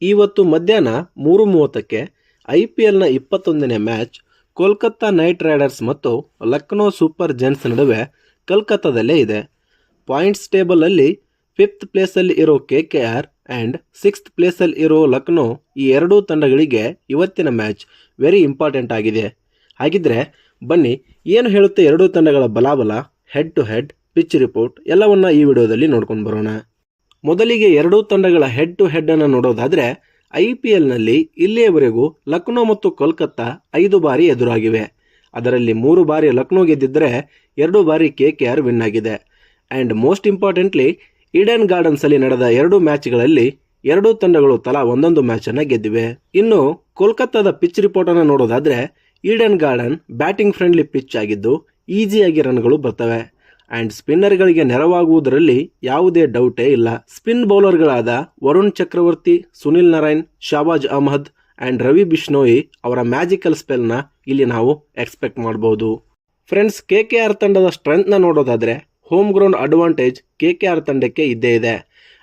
ಇವತ್ತು ಮಧ್ಯಾಹ್ನ 3:30ಕ್ಕೆ IPLನ 21ನೇ match Kolkata night Riders ಮತ್ತು ಲಕ್ನೋ ಸೂಪರ್ ಜೈಂಟ್ಸ್ ನಡುವೆ ಕೋಲ್ಕತ್ತಾದಲ್ಲೇ ಇದೆ. ಪಾಯಿಂಟ್ಸ್ ಟೇಬಲಲ್ಲಿ 5th ಪ್ಲೇಸಲ್ಲಿ ಇರೋ KKR ಆ್ಯಂಡ್ 6th ಪ್ಲೇಸಲ್ಲಿ ಇರೋ ಲಕ್ನೋ, ಈ ಎರಡೂ ತಂಡಗಳಿಗೆ ಇವತ್ತಿನ ಮ್ಯಾಚ್ ವೆರಿ ಇಂಪಾರ್ಟೆಂಟ್ ಆಗಿದೆ. ಹಾಗಿದ್ರೆ ಬನ್ನಿ, ಏನು ಹೇಳುತ್ತೆ ಎರಡೂ ತಂಡಗಳ ಬಲಾಬಲ, head to head, pitch report ಎಲ್ಲವನ್ನ ಈ ವಿಡಿಯೋದಲ್ಲಿ ನೋಡ್ಕೊಂಡು ಬರೋಣ. ಮೊದಲಿಗೆ ಎರಡೂ ತಂಡಗಳ ಹೆಡ್ ಟು ಹೆಡ್ ಅನ್ನು ನೋಡೋದಾದ್ರೆ, IPLನಲ್ಲಿ ಇಲ್ಲಿಯವರೆಗೂ ಲಕ್ನೋ ಮತ್ತು ಕೋಲ್ಕತ್ತಾ 5 ಬಾರಿ ಎದುರಾಗಿವೆ. ಅದರಲ್ಲಿ 3 ಬಾರಿ ಲಕ್ನೋ ಗೆದ್ದಿದ್ದರೆ 2 ಬಾರಿ KKR ವಿನ್ ಆಗಿದೆ. And most importantly, Eden gardens ಅಲ್ಲಿ ನಡೆದ 2 ಮ್ಯಾಚ್ಗಳಲ್ಲಿ ಎರಡೂ ತಂಡಗಳು ತಲಾ ಒಂದೊಂದು ಮ್ಯಾಚ್ ಅನ್ನ ಗೆದ್ದಿವೆ. ಇನ್ನು ಕೋಲ್ಕತ್ತಾದ ಪಿಚ್ ರಿಪೋರ್ಟ್ ಅನ್ನು ನೋಡೋದಾದ್ರೆ, Eden garden batting friendly pitch ಆಗಿದ್ದು ಈಸಿಯಾಗಿ ರನ್ಗಳು ಬರ್ತವೆ. ಆ್ಯಂಡ್ ಸ್ಪಿನ್ನರ್ಗಳಿಗೆ ನೆರವಾಗುವುದರಲ್ಲಿ ಯಾವುದೇ ಡೌಟೇ ಇಲ್ಲ. ಸ್ಪಿನ್ ಬೌಲರ್ಗಳಾದ Varun Chakravarthy, Sunil Narine, Shahbaz Ahmed and Ravi Bishnoi ಅವರ ಮ್ಯಾಜಿಕಲ್ ಸ್ಪೆಲ್ನ ಇಲ್ಲಿ ನಾವು ಎಕ್ಸ್ಪೆಕ್ಟ್ ಮಾಡಬಹುದು. ಫ್ರೆಂಡ್ಸ್, KKR ತಂಡದ ಸ್ಟ್ರೆಂತ್ನ ನೋಡೋದಾದ್ರೆ, ಹೋಮ್ ಗ್ರೌಂಡ್ ಅಡ್ವಾಂಟೇಜ್ KKR ತಂಡಕ್ಕೆ ಇದ್ದೇ ಇದೆ.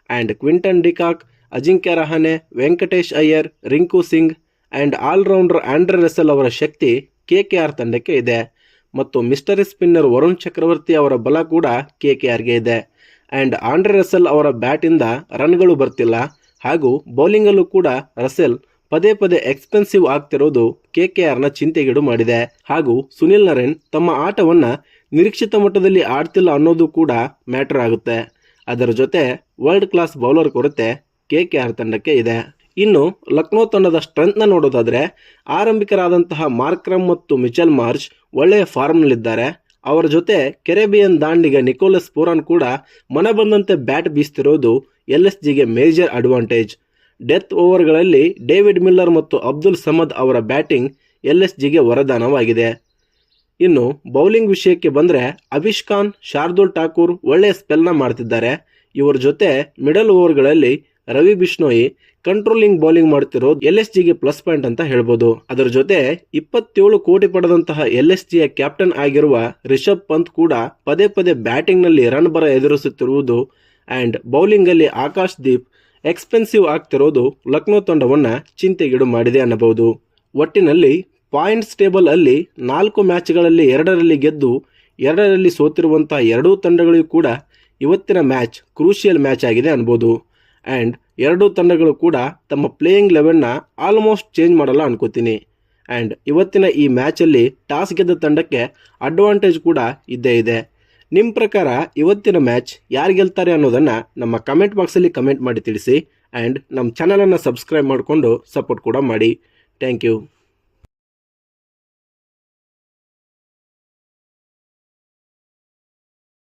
And Quinton de Kock, Ajinkya Rahane, Venkatesh Iyer, Rinku Singh and allrounder Andre Russell ಅವರ ಶಕ್ತಿ KKR ತಂಡಕ್ಕೆ ಇದೆ. ಮತ್ತು ಮಿಸ್ಟರಿ ಸ್ಪಿನ್ನರ್ ವರುಣ್ ಚಕ್ರವರ್ತಿ ಅವರ ಬಲ ಕೂಡ KKRಗೆ ಇದೆ. ಆ್ಯಂಡ್ ಆಂಡ್ರೆ ರಸೆಲ್ ಅವರ ಬ್ಯಾಟಿಂದ ರನ್ಗಳು ಬರ್ತಿಲ್ಲ, ಹಾಗೂ ಬೌಲಿಂಗಲ್ಲೂ ಕೂಡ ರಸೆಲ್ ಪದೇ ಪದೇ ಎಕ್ಸ್ಪೆನ್ಸಿವ್ ಆಗ್ತಿರೋದು KKRನ ಚಿಂತೆಗೀಡು ಮಾಡಿದೆ. ಹಾಗೂ ಸುನಿಲ್ ನಾರಾಯಣ್ ತಮ್ಮ ಆಟವನ್ನು ನಿರೀಕ್ಷಿತ ಮಟ್ಟದಲ್ಲಿ ಆಡ್ತಿಲ್ಲ ಅನ್ನೋದು ಕೂಡ ಮ್ಯಾಟರ್ ಆಗುತ್ತೆ. ಅದರ ಜೊತೆ ವರ್ಲ್ಡ್ ಕ್ಲಾಸ್ ಬೌಲರ್ ಕೊರತೆ KKR ತಂಡಕ್ಕೆ ಇದೆ. ಇನ್ನು ಲಕ್ನೋ ತಂಡದ ಸ್ಟ್ರೆಂತ್ನ ನೋಡೋದಾದ್ರೆ, ಆರಂಭಿಕರಾದಂತಹ ಮಾರ್ಕ್ರಮ್ ಮತ್ತು ಮಿಚೆಲ್ ಮಾರ್ಚ್ ಒಳ್ಳೆಯ ಫಾರ್ಮ್ನಲ್ಲಿದ್ದಾರೆ. ಅವರ ಜೊತೆ ಕೆರೆಬಿಯನ್ ದಾಂಡಿಗ ನಿಕೋಲಸ್ ಪೂರಾನ್ ಕೂಡ ಮನ ಬಂದಂತೆ ಬ್ಯಾಟ್ ಬೀಸ್ತಿರೋದು LSGಗೆ ಮೇಜರ್ ಅಡ್ವಾಂಟೇಜ್. ಡೆತ್ ಓವರ್ಗಳಲ್ಲಿ ಡೇವಿಡ್ ಮಿಲ್ಲರ್ ಮತ್ತು ಅಬ್ದುಲ್ ಸಮದ್ ಅವರ ಬ್ಯಾಟಿಂಗ್ LSGಗೆ ವರದಾನವಾಗಿದೆ. ಇನ್ನು ಬೌಲಿಂಗ್ ವಿಷಯಕ್ಕೆ ಬಂದರೆ, ಅಭಿಷ್ ಖಾನ್, ಶಾರ್ದುಲ್ ಠಾಕೂರ್ ಒಳ್ಳೆಯ ಸ್ಪೆಲ್ನ ಮಾಡ್ತಿದ್ದಾರೆ. ಇವರ ಜೊತೆ ಮಿಡಲ್ ಓವರ್ಗಳಲ್ಲಿ ರವಿ ಬಿಷ್ಣೋಯಿ ಕಂಟ್ರೋಲಿಂಗ್ ಬೌಲಿಂಗ್ ಮಾಡ್ತಿರೋದು LSGಗೆ ಪ್ಲಸ್ ಪಾಯಿಂಟ್ ಅಂತ ಹೇಳ್ಬೋದು. ಅದರ ಜೊತೆ 27 ಕೋಟಿ ಪಡೆದಂತಹ LSGಯ ಕ್ಯಾಪ್ಟನ್ ಆಗಿರುವ ರಿಷಬ್ ಪಂತ್ ಕೂಡ ಪದೇ ಪದೇ ಬ್ಯಾಟಿಂಗ್ ನಲ್ಲಿ ರನ್ ಬರ ಎದುರಿಸುತ್ತಿರುವುದು ಆ್ಯಂಡ್ ಬೌಲಿಂಗ್ ಅಲ್ಲಿ ಆಕಾಶ್ ದೀಪ್ ಎಕ್ಸ್ಪೆನ್ಸಿವ್ ಆಗ್ತಿರೋದು ಲಕ್ನೋ ತಂಡವನ್ನ ಚಿಂತೆಗೀಡು ಮಾಡಿದೆ ಅನ್ನಬಹುದು. ಒಟ್ಟಿನಲ್ಲಿ ಪಾಯಿಂಟ್ಸ್ ಟೇಬಲ್ ಅಲ್ಲಿ 4 ಮ್ಯಾಚ್ಗಳಲ್ಲಿ 2ರಲ್ಲಿ ಗೆದ್ದು 2ರಲ್ಲಿ ಸೋತಿರುವಂತಹ ಎರಡೂ ತಂಡಗಳಿಗೂ ಕೂಡ ಇವತ್ತಿನ ಮ್ಯಾಚ್ ಕ್ರೂಷಿಯಲ್ ಮ್ಯಾಚ್ ಆಗಿದೆ ಅನ್ಬೋದು. ಆ್ಯಂಡ್ ಎರಡೂ ತಂಡಗಳು ಕೂಡ ತಮ್ಮ ಪ್ಲೇಯಿಂಗ್ ಲೆವೆನ್ನ ಆಲ್ಮೋಸ್ಟ್ ಚೇಂಜ್ ಮಾಡಲ್ಲ ಅನ್ಕೋತೀನಿ. ಆ್ಯಂಡ್ ಇವತ್ತಿನ ಈ ಮ್ಯಾಚಲ್ಲಿ ಟಾಸ್ ಗೆದ್ದ ತಂಡಕ್ಕೆ ಅಡ್ವಾಂಟೇಜ್ ಕೂಡ ಇದ್ದೇ ಇದೆ. ನಿಮ್ಮ ಪ್ರಕಾರ ಇವತ್ತಿನ ಮ್ಯಾಚ್ ಯಾರು ಗೆಲ್ತಾರೆ ಅನ್ನೋದನ್ನು ನಮ್ಮ ಕಮೆಂಟ್ ಬಾಕ್ಸಲ್ಲಿ ಕಮೆಂಟ್ ಮಾಡಿ ತಿಳಿಸಿ. ಆ್ಯಂಡ್ ನಮ್ಮ ಚಾನಲನ್ನು ಸಬ್ಸ್ಕ್ರೈಬ್ ಮಾಡಿಕೊಂಡು ಸಪೋರ್ಟ್ ಕೂಡ ಮಾಡಿ. Thank you.